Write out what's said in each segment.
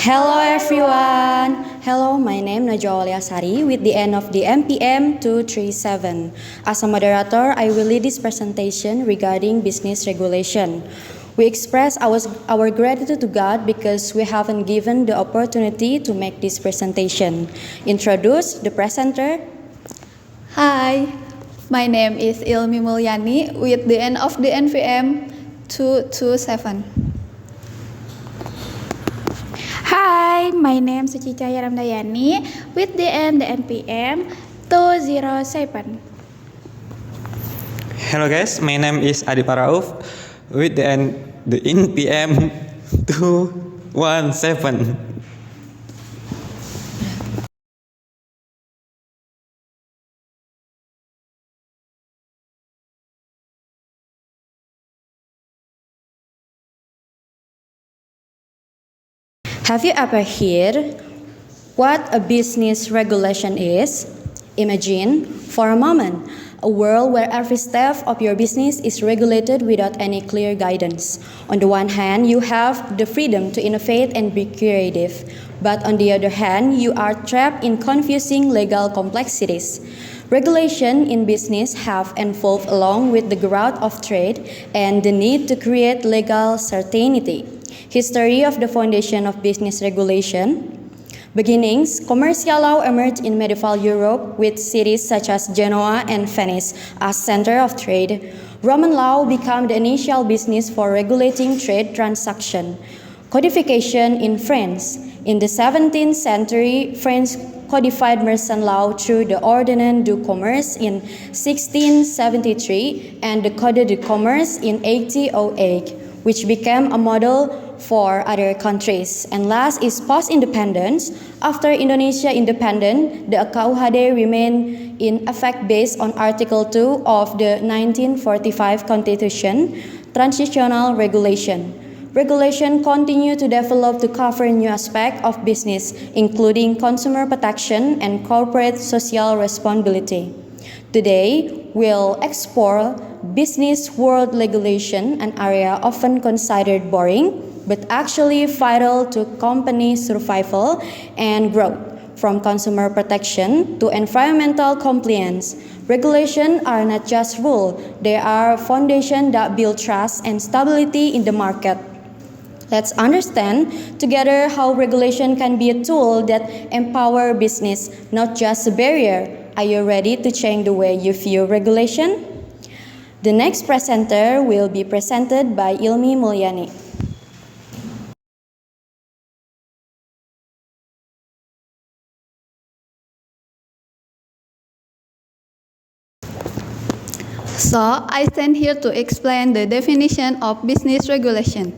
Hello everyone. Hello, my name Najwa Aliasari with the end of the MPM 237. As a moderator, I will lead this presentation regarding business regulation. We express our gratitude to God because we haven't given the opportunity to make this presentation. Introduce the presenter. Hi, my name is Ilmi Mulyani with the end of the NPM 227. Hi, my name is Suci Cahaya Ramdayani with the end the NPM 207. Hello guys, my name is Adi Parauf with the NPM 217. Have you ever heard what a business regulation is? Imagine, for a moment, a world where every step of your business is regulated without any clear guidance. On the one hand, you have the freedom to innovate and be creative, but on the other hand, you are trapped in confusing legal complexities. Regulation in business have evolved along with the growth of trade and the need to create legal certainty. History of the foundation of business regulation. Beginnings, commercial law emerged in medieval Europe with cities such as Genoa and Venice as center of trade. Roman law became the initial business for regulating trade transaction. Codification in France. In the 17th century, France codified merchant law through the Ordonnance du Commerce in 1673 and the Code de Commerce in 1808, which became a model for other countries. And last is post-independence. After Indonesia independent, the KUHD remained in effect based on Article 2 of the 1945 Constitution, Transitional Regulation. Regulation continued to develop to cover new aspects of business, including consumer protection and corporate social responsibility. Today, we'll explore business world regulation, an area often considered boring, but actually vital to company survival and growth. From consumer protection to environmental compliance, regulations are not just rules, they are foundations that build trust and stability in the market. Let's understand together how regulation can be a tool that empower business, not just a barrier. Are you ready to change the way you view regulation? The next presenter will be presented by Ilmi Mulyani. So, I stand here to explain the definition of business regulation.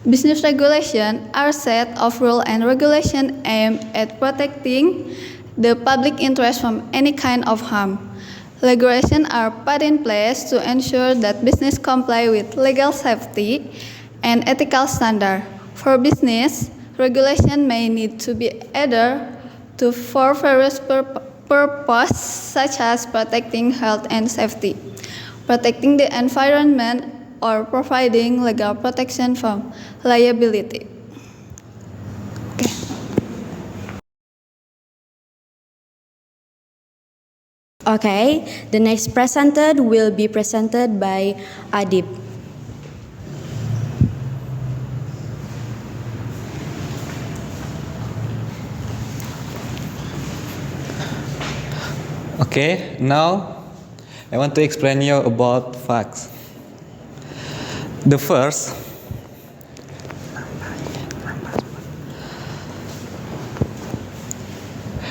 Business regulation are a set of rules and regulations aimed at protecting the public interest from any kind of harm. Regulations are put in place to ensure that business comply with legal safety and ethical standards. For business, regulation may need to be adhered to for various purposes such as protecting health and safety, protecting the environment, or providing legal protection from liability. Okay, the next presenter will be presented by Adib. Okay, now I want to explain you about facts. The first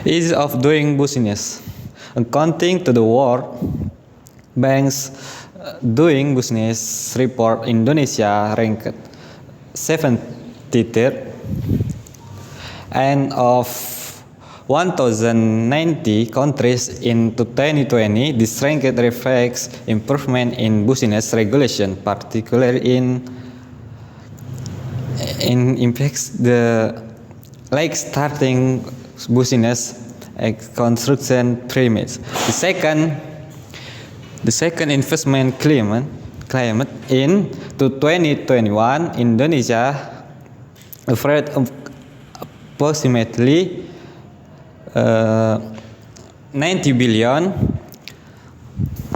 ease of doing business. According to the World Bank's Doing Business report, Indonesia ranked 73rd and of 1,090 countries in 2020. This rank reflects improvement in business regulation, particularly in impacts the like starting business construction premise. The second investment climate in 2021, Indonesia approximately 90 billion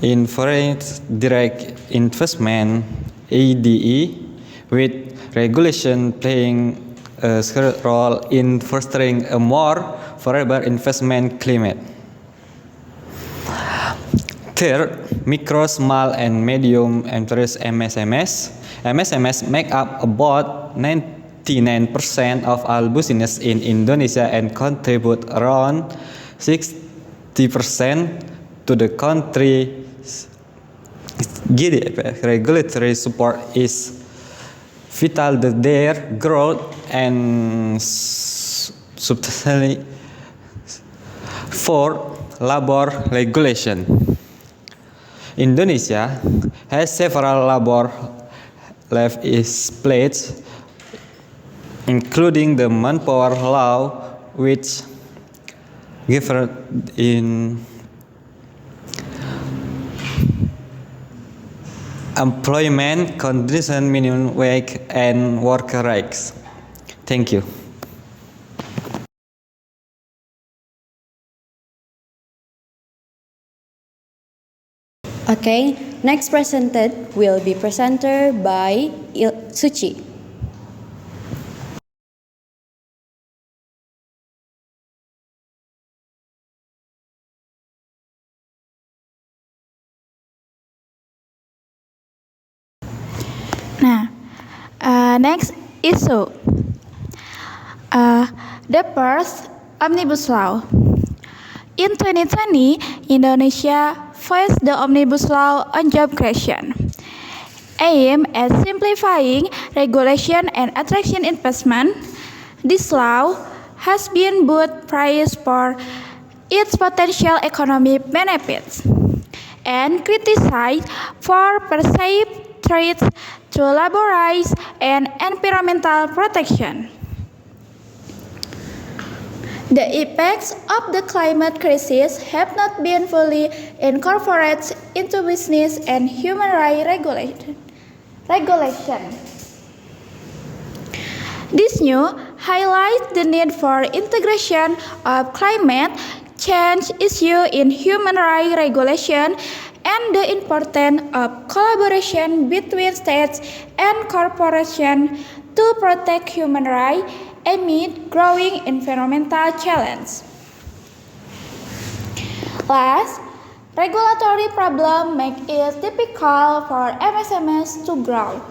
in foreign direct investment (ADE), with regulation playing a role in fostering a more favorable investment climate. Third, micro, small, and medium enterprise (MSMEs). MSMEs make up about 99% of all business in Indonesia and contribute around 60% to the country's GDP. Regulatory support is vital to their growth and substantially for labor regulation. Indonesia has several labor legislations, including the Manpower Law, which governs in employment conditions, minimum wage, and worker rights. Thank you. Okay, next presented will be presented by Suci. Next issue, the first Omnibus Law. In 2020, Indonesia faced the Omnibus Law on job creation, aimed at simplifying regulation and attracting investment. This law has been both praised for its potential economic benefits and criticized for perceived threats to labor rights and environmental protection. The effects of the climate crisis have not been fully incorporated into business and human rights regulation. This new highlights the need for integration of climate change issue in human rights regulation and the importance of collaboration between states and corporations to protect human rights amid growing environmental challenges. Last, regulatory problems make it difficult for MSMEs to grow.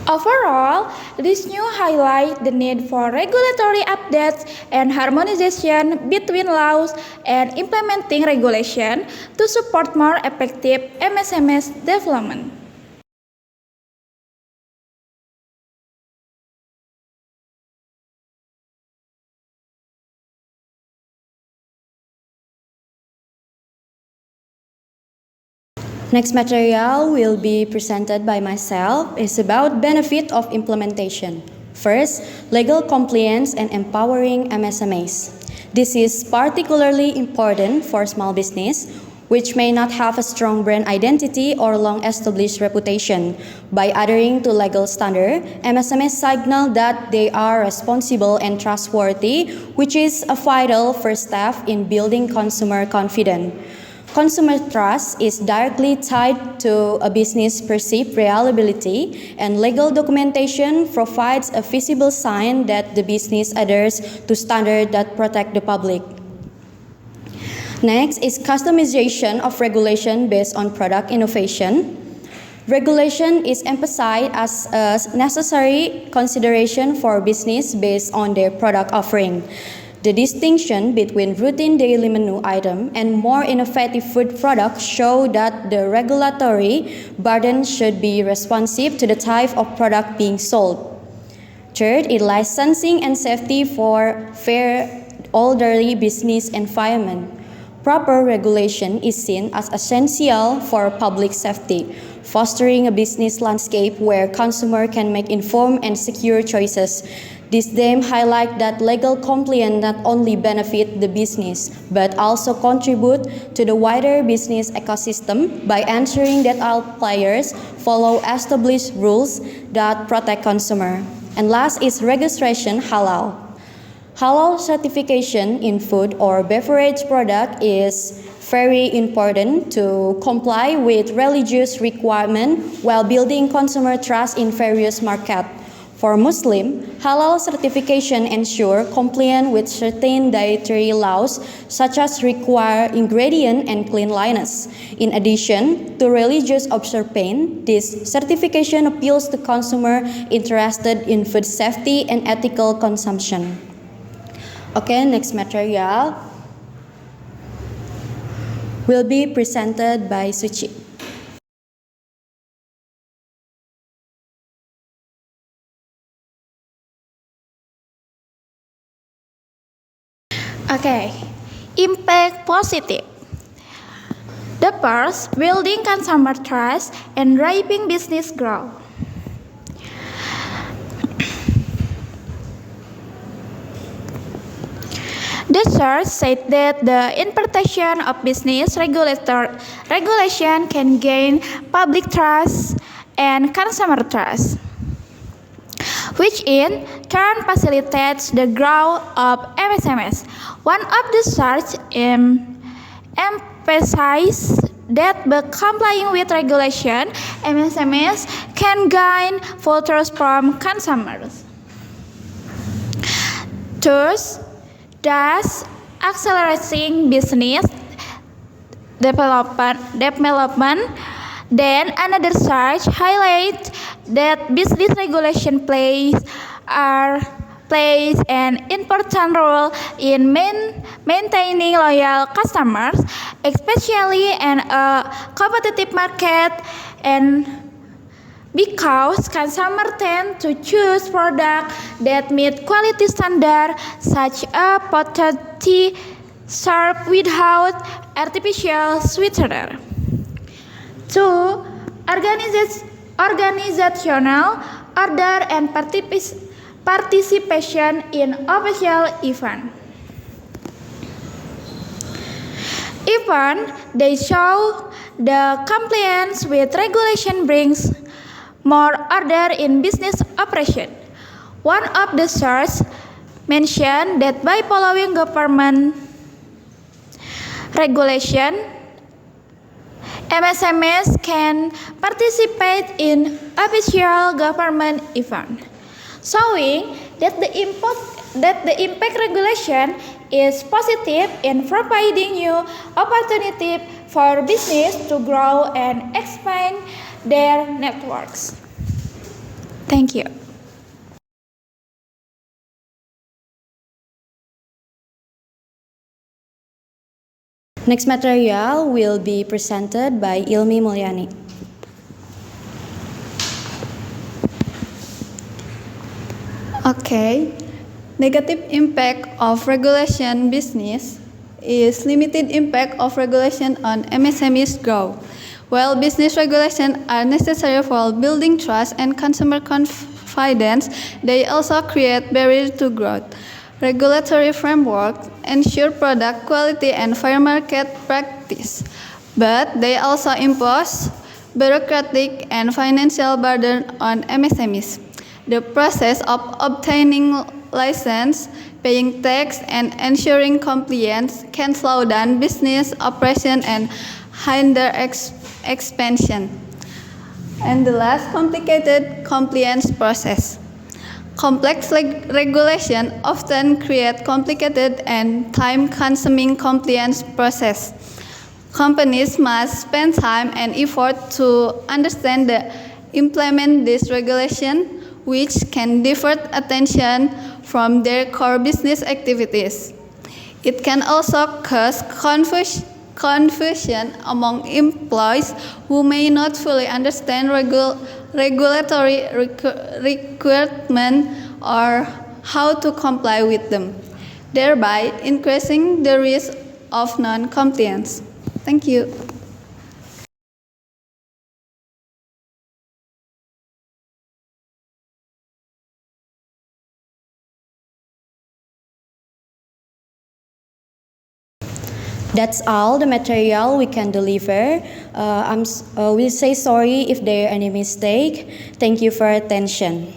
Overall, this new highlights the need for regulatory updates and harmonization between laws and implementing regulation to support more effective MSMEs development. Next material will be presented by myself. It's about benefit of implementation. First, legal compliance and empowering MSMEs. This is particularly important for small business, which may not have a strong brand identity or long-established reputation. By adhering to legal standards, MSMEs signal that they are responsible and trustworthy, which is a vital first step in building consumer confidence. Consumer trust is directly tied to a business' perceived reliability, and legal documentation provides a visible sign that the business adheres to standards that protect the public. Next is customization of regulation based on product innovation. Regulation is emphasized as a necessary consideration for business based on their product offering. The distinction between routine daily menu item and more innovative food products show that the regulatory burden should be responsive to the type of product being sold. Third is licensing and safety for fair orderly business environment. Proper regulation is seen as essential for public safety, fostering a business landscape where consumers can make informed and secure choices. This theme highlights that legal compliance not only benefit the business, but also contribute to the wider business ecosystem by ensuring that all players follow established rules that protect consumers. And last is registration halal. Halal certification in food or beverage product is very important to comply with religious requirement while building consumer trust in various markets. For Muslim, halal certification ensure compliance with certain dietary laws such as require ingredient and cleanliness. In addition to religious observance, this certification appeals to consumer interested in food safety and ethical consumption. Okay, next material will be presented by Suci. Okay, impact positive. The first, building consumer trust and driving business growth. The source said that the interpretation of business regulation can gain public trust and consumer trust, which in turn facilitates the growth of MSMEs. One of the sources emphasized that by complying with regulation, MSMEs can gain full trust from consumers. Thus, accelerating business development. Then another source highlights that business regulation plays an important role in maintaining loyal customers, especially in a competitive market, and because consumers tend to choose products that meet quality standards, such as potato served without artificial sweetener. 2. Organizational order and participation in official events. Even they show the compliance with regulation brings more order in business operation. One of the sources mentioned that by following government regulation, MSMEs can participate in official government events, showing that the impact regulation is positive in providing new opportunities for business to grow and expand their networks. Thank you. Next material will be presented by Ilmi Mulyani. Okay, negative impact of regulation business is limited impact of regulation on MSMEs growth. While business regulations are necessary for building trust and consumer confidence, they also create barriers to growth. Regulatory frameworks ensure product quality and fair market practice, but they also impose bureaucratic and financial burden on MSMEs. The process of obtaining license, paying tax, and ensuring compliance can slow down business operation and hinder expansion. And the last, complicated compliance process. Complex regulation often create complicated and time-consuming compliance process. Companies must spend time and effort to understand and implement this regulation, which can divert attention from their core business activities. It can also cause confusion among employees who may not fully understand regulatory requirements or how to comply with them, thereby increasing the risk of non-compliance. Thank you. That's all the material we can deliver. We say sorry if there are any mistake. Thank you for attention.